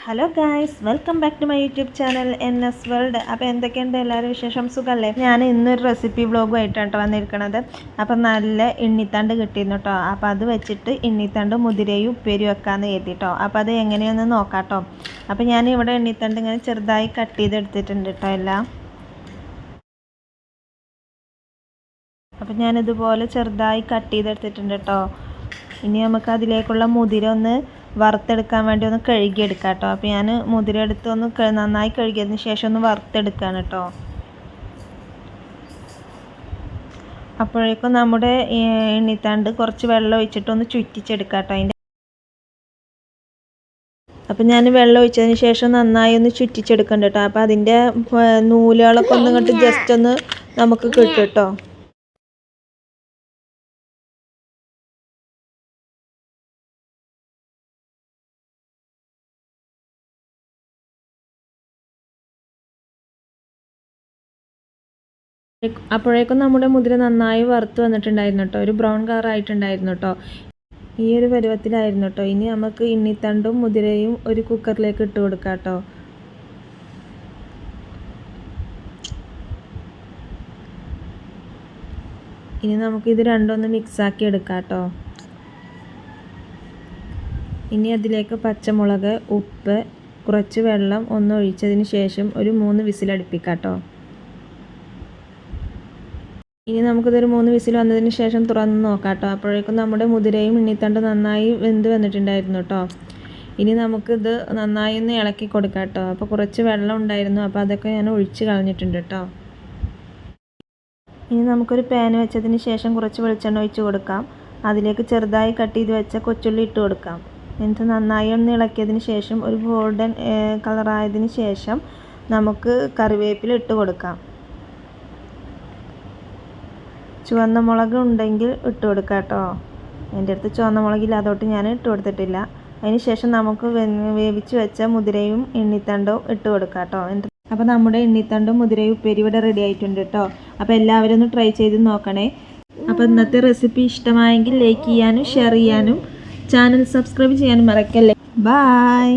Hello guys, welcome back to my YouTube channel NS world. അപ്പോൾ എന്തൊക്കെയുണ്ട് എല്ലാവരും വിശേഷം? സുഖമല്ലേ? ഞാൻ ഇന്നൊരു റെസിപ്പി വ്ളോഗുമായിട്ടാണ് വന്നിരിക്കുന്നത്. അപ്പം നല്ല എണ്ണിത്തണ്ട് കിട്ടിയിരുന്നു കേട്ടോ. അപ്പോൾ അത് വെച്ചിട്ട് എണ്ണിത്തണ്ട് മുതിരയും ഉപ്പേരി വെക്കാമെന്ന് കരുതിട്ടോ. അപ്പോൾ അത് എങ്ങനെയാണെന്ന് നോക്കാം കേട്ടോ. അപ്പോൾ ഞാൻ ഇവിടെ എണ്ണിത്തണ്ട് ഇങ്ങനെ ചെറുതായി കട്ട് ചെയ്തെടുത്തിട്ടുണ്ട് കേട്ടോ എല്ലാം. അപ്പം ഞാനിതുപോലെ ചെറുതായി കട്ട് ചെയ്തെടുത്തിട്ടുണ്ട് കേട്ടോ. ഇനി നമുക്ക് അതിലേക്കുള്ള മുതിര ഒന്ന് വറുത്തെടുക്കാൻ വേണ്ടി ഒന്ന് കഴുകിയെടുക്കാം കേട്ടോ. അപ്പോൾ ഞാൻ മുതിര എടുത്ത് ഒന്ന് നന്നായി കഴുകിയതിന് ശേഷം ഒന്ന് വറുത്തെടുക്കുകയാണ് കേട്ടോ. അപ്പോഴേക്കും നമ്മുടെ എണ്ണിത്തണ്ട് കുറച്ച് വെള്ളം ഒഴിച്ചിട്ടൊന്ന് ചുറ്റിച്ചെടുക്കാം കേട്ടോ. അപ്പം ഞാൻ വെള്ളം ഒഴിച്ചതിന് ശേഷം നന്നായി ഒന്ന് ചുറ്റിച്ചെടുക്കണ്ട കേട്ടോ. അപ്പോൾ അതിൻ്റെ നൂലുകളൊക്കെ ഒന്ന് ഇങ്ങോട്ട് ജസ്റ്റ് ഒന്ന് നമുക്ക് കിട്ടും കേട്ടോ. അപ്പോഴേക്കും നമ്മുടെ മുതിര നന്നായി വറുത്ത് വന്നിട്ടുണ്ടായിരുന്നു കേട്ടോ. ഒരു ബ്രൗൺ കളർ ആയിട്ടുണ്ടായിരുന്നു കേട്ടോ. ഈ ഒരു പരുവത്തിലായിരുന്നു കേട്ടോ. ഇനി നമുക്ക് ഇണ്ണിത്തണ്ടും മുതിരയും ഒരു കുക്കറിലേക്ക് ഇട്ട് കൊടുക്കാം കേട്ടോ. ഇനി നമുക്കിത് രണ്ടൊന്ന് മിക്സാക്കി എടുക്കാം കേട്ടോ. ഇനി അതിലേക്ക് പച്ചമുളക്, ഉപ്പ്, കുറച്ച് വെള്ളം ഒന്ന് ഒഴിച്ചതിന് ശേഷം ഒരു 3 വിസിലടുപ്പിക്കാം കേട്ടോ. ഇനി നമുക്കിതൊരു 3 വിസിൽ വന്നതിന് ശേഷം തുറന്ന് നോക്കാം കേട്ടോ. അപ്പോഴേക്കും നമ്മുടെ മുതിരയും എണ്ണിത്തണ്ട് നന്നായി വെന്ത് വന്നിട്ടുണ്ടായിരുന്നു കേട്ടോ. ഇനി നമുക്കിത് നന്നായി ഒന്ന് ഇളക്കി കൊടുക്കാം കേട്ടോ. അപ്പോൾ കുറച്ച് വെള്ളം ഉണ്ടായിരുന്നു, അപ്പോൾ അതൊക്കെ ഞാൻ ഒഴിച്ച് കളഞ്ഞിട്ടുണ്ട് കേട്ടോ. ഇനി നമുക്കൊരു പാൻ വെച്ചതിന് ശേഷം കുറച്ച് വെളിച്ചെണ്ണ ഒഴിച്ച് കൊടുക്കാം. അതിലേക്ക് ചെറുതായി കട്ട് ചെയ്ത് വെച്ച കൊച്ചുള്ളി ഇട്ട് കൊടുക്കാം. എന്നിട്ട് നന്നായി ഒന്ന് ഇളക്കിയതിന് ശേഷം ഒരു ഗോൾഡൻ കളറായതിന് ശേഷം നമുക്ക് കറിവേപ്പില ഇട്ട് കൊടുക്കാം. ചുവന്ന മുളക് ഉണ്ടെങ്കിൽ ഇട്ട് കൊടുക്കാം കേട്ടോ. എൻ്റെ അടുത്ത് ചുവന്ന മുളകില്ല, അതോട്ട് ഞാൻ ഇട്ട് കൊടുത്തിട്ടില്ല. അതിന് ശേഷം നമുക്ക് വേവിച്ച് വെച്ച മുതിരയും എണ്ണിത്തണ്ടും ഇട്ട് കൊടുക്കാം കേട്ടോ. അപ്പോൾ നമ്മുടെ എണ്ണിത്തണ്ടും മുതിരയും ഉപ്പേരി ഇവിടെ റെഡി ആയിട്ടുണ്ട് കേട്ടോ. അപ്പോൾ എല്ലാവരും ഒന്ന് ട്രൈ ചെയ്ത് നോക്കണേ. അപ്പോൾ ഇന്നത്തെ റെസിപ്പി ഇഷ്ടമായെങ്കിൽ ലൈക്ക് ചെയ്യാനും ഷെയർ ചെയ്യാനും ചാനൽ സബ്സ്ക്രൈബ് ചെയ്യാനും മറക്കല്ലേ. ബൈ.